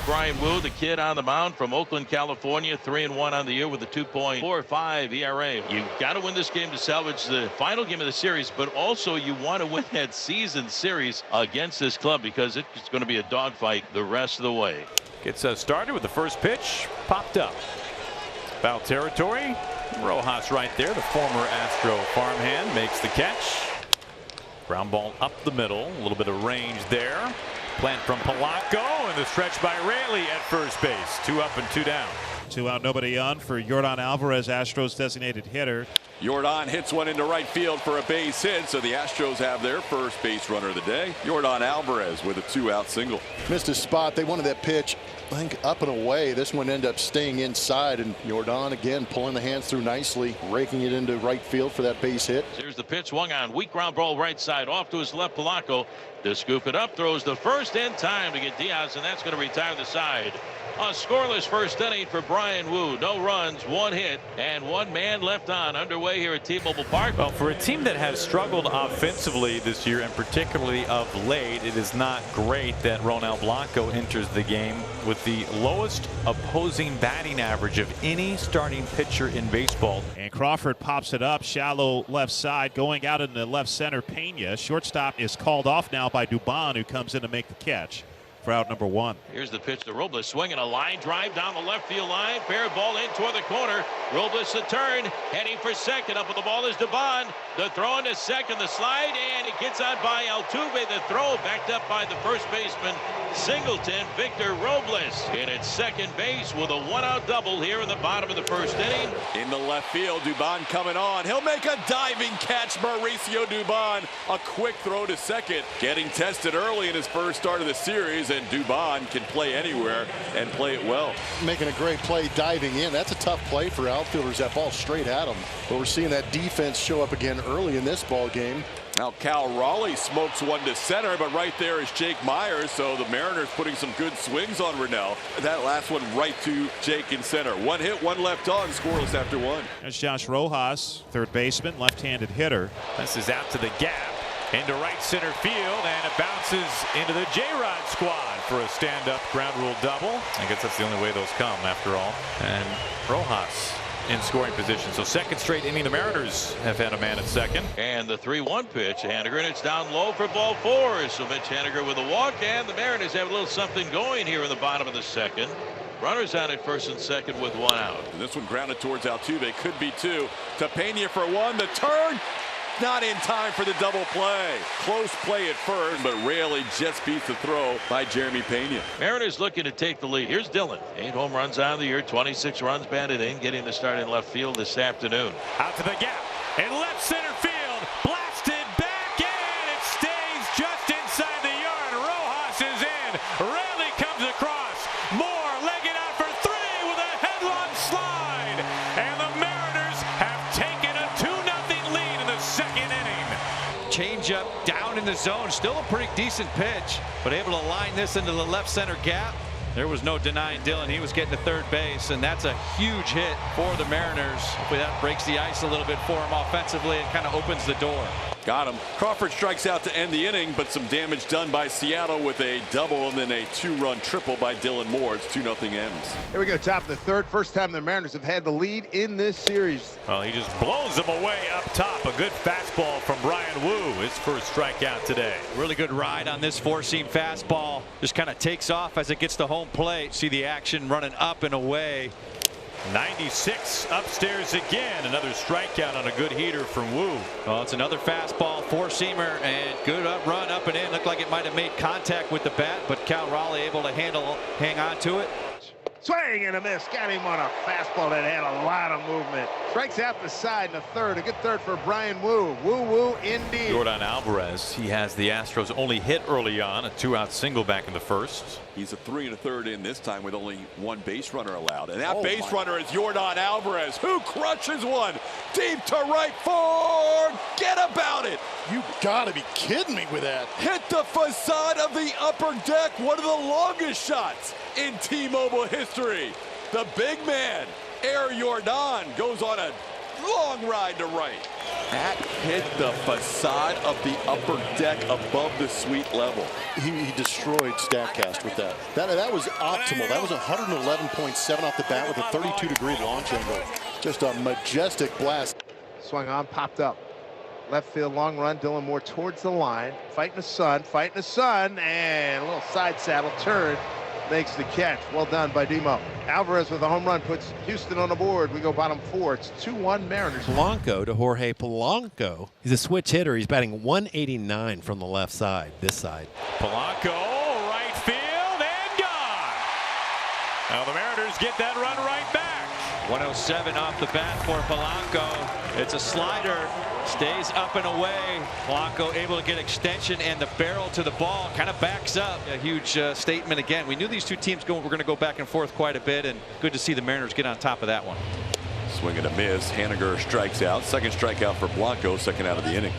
Brian Wu, the kid on the mound from Oakland, California, 3-1 on the year with a 2.45 ERA. You got to win this game to salvage the final game of the series, but also you want to win that season series against this club because it's going to be a dogfight the rest of the way. Gets us started with the first pitch. Popped up. Foul territory. Rojas right there, the former Astro farmhand, makes the catch. Ground ball up the middle. A little bit of range there. Plant from Polanco, and the stretch by Raley at first base. 2 up and 2 down. 2 out, nobody on for Yordan Alvarez, Astros designated hitter. Yordan hits one into right field for a base hit, so the Astros have their first base runner of the day. Yordan Alvarez with a 2-out single. Missed his spot. They wanted that pitch, I think, up and away. This one ended up staying inside, and Yordan again pulling the hands through nicely, raking it into right field for that base hit. Here's the pitch, swung on, weak ground ball right side, off to his left. Polanco to scoop it up, throws the first in time to get Diaz, and that's going to retire the side. A scoreless first inning for Brian Wu. No runs, 1 hit, and 1 man left on. Underway here at T-Mobile Park. Well, for a team that has struggled offensively this year, and particularly of late, it is not great that Ronel Blanco enters the game with the lowest opposing batting average of any starting pitcher in baseball. And Crawford pops it up, shallow left side, going out in the left center. Pena, shortstop, is called off now by Dubon, who comes in to make the catch for out number 1. Here's the pitch to Robles, swinging a line drive down the left field line. Fair ball in toward the corner. Robles the turn, heading for second. Up with the ball is Dubon. The throw into second, the slide, and it gets out by Altuve. The throw backed up by the first baseman Singleton, Victor Robles. In at second base with a 1-out double here in the bottom of the first inning. In the left field, Dubon coming on. He'll make a diving catch. Mauricio Dubon, a quick throw to second. Getting tested early in his first start of the series, and Dubon can play anywhere and play it well. Making a great play diving in. That's a tough play for outfielders. That ball straight at him. But we're seeing that defense show up again early in this ball game. Now Cal Raleigh smokes one to center, but right there is Jake Myers, so the Mariners putting some good swings on Rennell. That last one right to Jake in center. 1 hit, 1 left on, scoreless after 1. There's Josh Rojas, third baseman, left-handed hitter. This is out to the gap, into right center field, and it bounces into the J-Rod squad for a stand-up ground rule double. I guess that's the only way those come after all. And Rojas in scoring position. So second straight inning, the Mariners have had a man at second. And the 3-1 pitch, Haniger, and it's down low for ball 4. So Mitch Haniger with a walk, and the Mariners have a little something going here in the bottom of the second. Runners on at first and second with 1 out. And this one grounded towards Altuve, could be 2. To Pena for 1, the turn. Not in time for the double play. Close play at first, but Raley just beats the throw by Jeremy Pena. Mariners looking to take the lead. Here's Dillon. 8 home runs on the year, 26 runs batted in, getting the start in left field this afternoon. Out to the gap, in left center field, blasted back, and it stays just inside the yard. Rojas is in. Raley comes across. Moore legging out for 3 with a headlong slide. And the Mariners have taken a 2-0 lead in the second inning. Changeup down in the zone, still a pretty decent pitch, but able to line this into the left center gap. There was no denying Dillon. He was getting to third base, and that's a huge hit for the Mariners. Hopefully that breaks the ice a little bit for him offensively and kind of opens the door. Got him. Crawford strikes out to end the inning, but some damage done by Seattle with a double and then a 2-run triple by Dylan Moore. It's 2-0 M's. Here we go, top of the third. First time the Mariners have had the lead in this series. Well, he just blows them away up top. A good fastball from Brian Wu, his first strikeout today. Really good ride on this 4-seam fastball. Just kind of takes off as it gets to home plate. See the action running up and away. 96 upstairs again. Another strikeout on a good heater from Wu. Well, it's another fastball, 4-seamer, and good run up and in. Looked like it might have made contact with the bat, but Cal Raleigh able to hang on to it. Swing and a miss. Got him on a fastball that had a lot of movement. Strikes out the side in the third. A good third for Brian Wu. Woo indeed. Yordan Alvarez, he has the Astros only hit early on, a 2-out single back in the first. He's a 3 1/3 in this time with only 1 base runner allowed. And that base runner is Yordan Alvarez, who crushes one deep to right field. Get about it. You gotta be kidding me with that. Hit the facade of the upper deck. One of the longest shots in T-Mobile history. The big man, Air Yordan, goes on a long ride to right. That hit the facade of the upper deck above the suite level. He destroyed StatCast with that. That was optimal. That was 111.7 off the bat with a 32-degree launch angle. Just a majestic blast. Swung on, popped up. Left field long run. Dylan Moore towards the line. Fighting the sun, and a little side saddle turn. Makes the catch. Well done by Demo. Alvarez with a home run puts Houston on the board. We go bottom 4. It's 2-1 Mariners. Polanco to Jorge Polanco. He's a switch hitter. He's batting 189 from the left side, this side. Polanco, right field, and gone. Now the Mariners get that run right back. 107 off the bat for Polanco. It's a slider. Stays up and away. Polanco able to get extension, and the barrel to the ball kind of backs up. A huge statement again. We knew these two teams were going to go back and forth quite a bit, and good to see the Mariners get on top of that one. Swing and a miss. Haniger strikes out. Second strikeout for Polanco. Second out of the inning.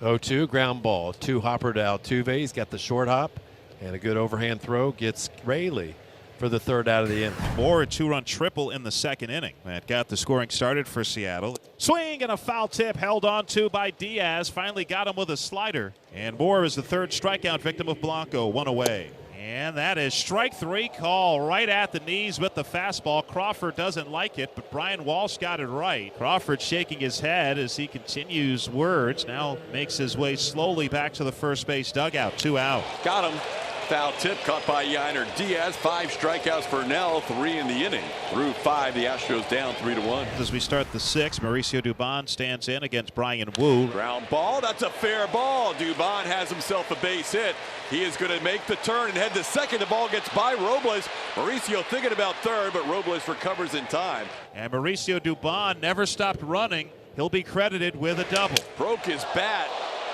0-2 ground ball. 2 hopper to Altuve. He's got the short hop and a good overhand throw. Gets Rayleigh for the third out of the inning. Moore, a 2-run triple in the second inning. That got the scoring started for Seattle. Swing and a foul tip held on to by Diaz. Finally got him with a slider. And Moore is the third strikeout victim of Blanco. 1 away. And that is strike 3 call right at the knees with the fastball. Crawford doesn't like it, but Brian Walsh got it right. Crawford shaking his head as he continues words. Now makes his way slowly back to the first base dugout. 2 out. Got him. Foul tip caught by Yainer Diaz. 5 strikeouts for Nell, 3 in the inning. Through 5, the Astros down 3-1. As we start the 6th, Mauricio Dubon stands in against Brian Wu. Ground ball. That's a fair ball. Dubon has himself a base hit. He is going to make the turn and head to second. The ball gets by Robles. Mauricio thinking about third, but Robles recovers in time. And Mauricio Dubon never stopped running. He'll be credited with a double. Broke his bat.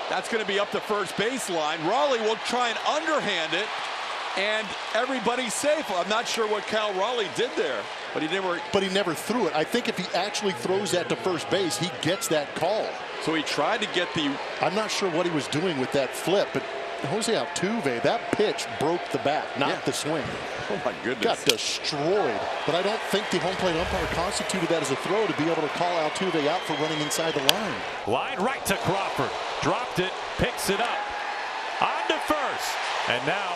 That's going to be up the first baseline. Raleigh will try and underhand it, and everybody's safe. I'm not sure what Cal Raleigh did there, but he never threw it. I think if he actually throws that to first base, he gets that call. So he tried to get the... I'm not sure what he was doing with that flip, but Jose Altuve, that pitch broke the bat, not the swing. Oh my goodness. Got destroyed. But I don't think the home plate umpire constituted that as a throw to be able to call Altuve out for running inside the line. Line right to Crawford. Dropped it, picks it up. On to first. And now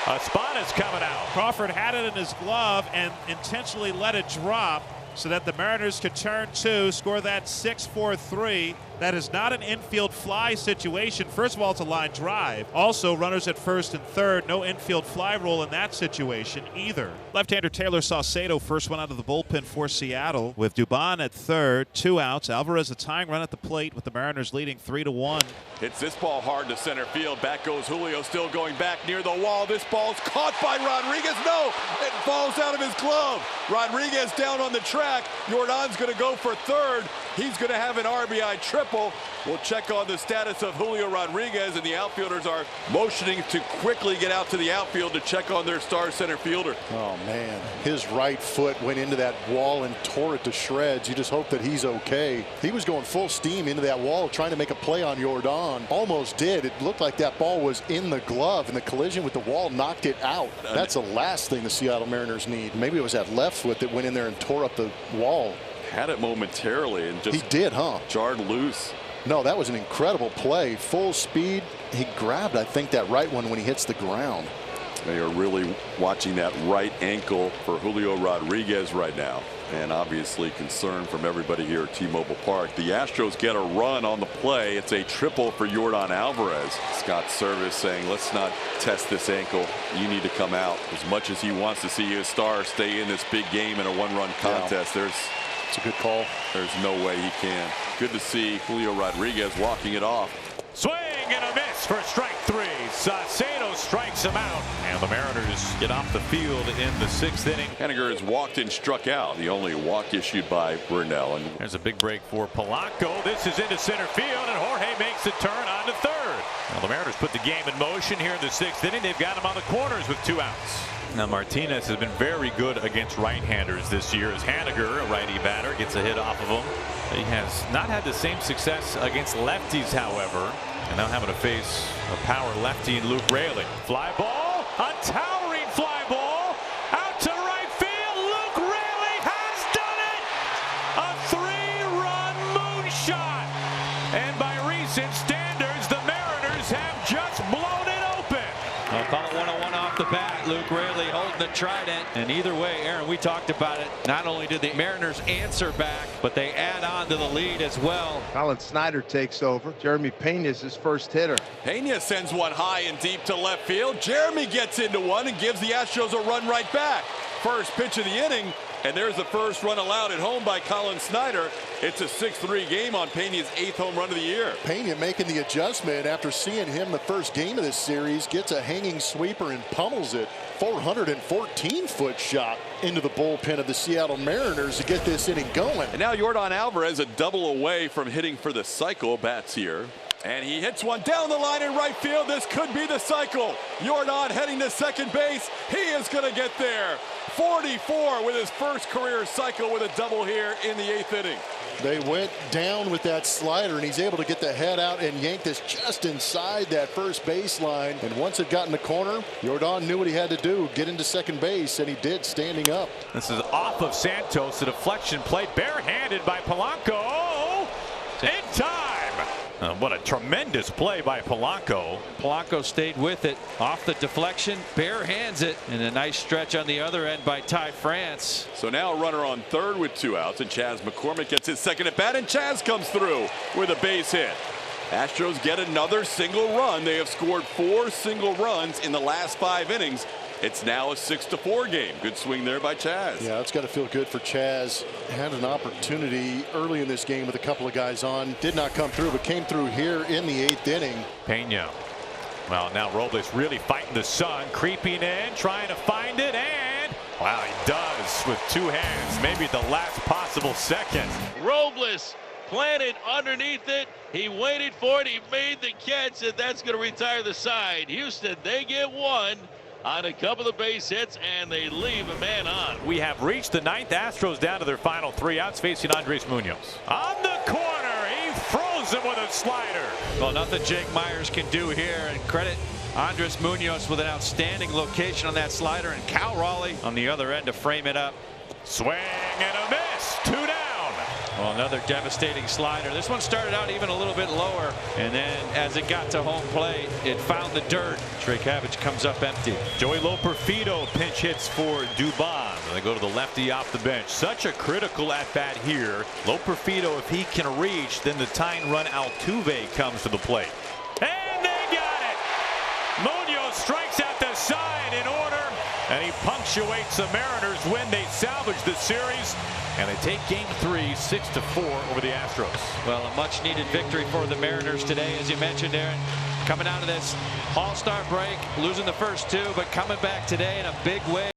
Espana's coming out. Crawford had it in his glove and intentionally let it drop so that the Mariners could turn 2, score that 6-4-3. That is not an infield fly situation. First of all, it's a line drive. Also, runners at first and third. No infield fly rule in that situation either. Left-hander Taylor Saucedo, first one out of the bullpen for Seattle, with Dubon at third, 2 outs. Alvarez a tying run at the plate with the Mariners leading 3-1. Hits this ball hard to center field. Back goes Julio, still going back near the wall. This ball's caught by Rodriguez. No, it falls out of his glove. Rodriguez down on the track. Yordan's going to go for third. He's going to have an RBI triple. We'll check on the status of Julio Rodriguez, and the outfielders are motioning to quickly get out to the outfield to check on their star center fielder. Oh, man. His right foot went into that wall and tore it to shreds. You just hope that he's okay. He was going full steam into that wall trying to make a play on Yordan. Almost did. It looked like that ball was in the glove, and the collision with the wall knocked it out. That's the last thing the Seattle Mariners need. Maybe it was that left foot that went in there and tore up the wall. Had it momentarily and just... He did, huh? Jarred loose. No, that was an incredible play. Full speed. He grabbed, I think, that right one when he hits the ground. They are really watching that right ankle for Julio Rodriguez right now. And obviously concern from everybody here at T-Mobile Park. The Astros get a run on the play. It's a triple for Yordan Alvarez. Scott Service saying, let's not test this ankle. You need to come out. As much as he wants to see his star stay in this big game in a one-run contest, it's a good call. There's no way he can. Good to see Julio Rodriguez walking it off. Swing and a miss for strike 3. Saucedo strikes him out. And the Mariners get off the field in the 6th inning. Haniger has walked and struck out. The only walk issued by Brunell. And there's a big break for Polanco. This is into center field, and Jorge makes the turn on to third. Now the Mariners put the game in motion here in the 6th inning. They've got him on the corners with 2 outs. Now Martinez has been very good against right-handers this year, as Haniger, a righty batter, gets a hit off of him. He has not had the same success against lefties, however, and now having to face a power lefty in Luke Raley. Fly ball, a towering fly ball, out to right field. Luke Raley has done it! A 3-run bat. Luke Raley holding the trident. And either way, Aaron, we talked about it. Not only did the Mariners answer back, but they add on to the lead as well. Colin Snyder takes over. Jeremy Pena is his first hitter. Pena sends one high and deep to left field. Jeremy gets into one and gives the Astros a run right back. First pitch of the inning, and there's the first run allowed at home by Colin Snyder. It's a 6-3 game on Pena's 8th home run of the year. Pena making the adjustment after seeing him the first game of this series, gets a hanging sweeper and pummels it. 414-foot shot into the bullpen of the Seattle Mariners to get this inning going. And now Yordan Alvarez, a double away from hitting for the cycle, bats here. And he hits one down the line in right field. This could be the cycle. Yordan heading to second base. He is going to get there. 44 with his first career cycle with a double here in the 8th inning. They went down with that slider, and he's able to get the head out and yank this just inside that first baseline. And once it got in the corner, Yordan knew what he had to do, get into second base, and he did, standing up. This is off of Santos. The deflection play barehanded by Polanco. In time. What a tremendous play by Polanco. Polanco stayed with it off the deflection, bare hands it, and a nice stretch on the other end by Ty France. So now a runner on third with 2 outs, and Chas McCormick gets his second at bat, and Chas comes through with a base hit. Astros get another single run. They have scored 4 single runs in the last 5 innings. It's now a 6-4 game. Good swing there by Chas. Yeah, it's got to feel good for Chas. Had an opportunity early in this game with a couple of guys on. Did not come through, but came through here in the 8th inning. Pena. Well, now Robles really fighting the sun, creeping in, trying to find it, and wow, he does with 2 hands. Maybe the last possible second. Robles planted underneath it. He waited for it. He made the catch, and that's going to retire the side. Houston, they get 1 on a couple of base hits, and they leave a man on. We have reached the 9th. Astros down to their final 3 outs, facing Andres Munoz. On the corner, he throws him with a slider. Well, nothing Jake Myers can do here, and credit Andres Munoz with an outstanding location on that slider, and Cal Raleigh on the other end to frame it up. Swing and a miss. 2 down. Well, another devastating slider. This one started out even a little bit lower, and then as it got to home plate, it found the dirt. Trey Cabbage comes up empty. Joey Loperfido pinch hits for Dubon. They go to the lefty off the bench. Such a critical at bat here. Loperfido, if he can reach, then the tying run Altuve comes to the plate. And they got it. Munoz strikes out the side in order, and he punctuates the Mariners win. They salvage the series, and they take game 3 6-4 over the Astros. Well, a much needed victory for the Mariners today, as you mentioned, Aaron. Coming out of this All-Star break, losing the first 2, but coming back today in a big way.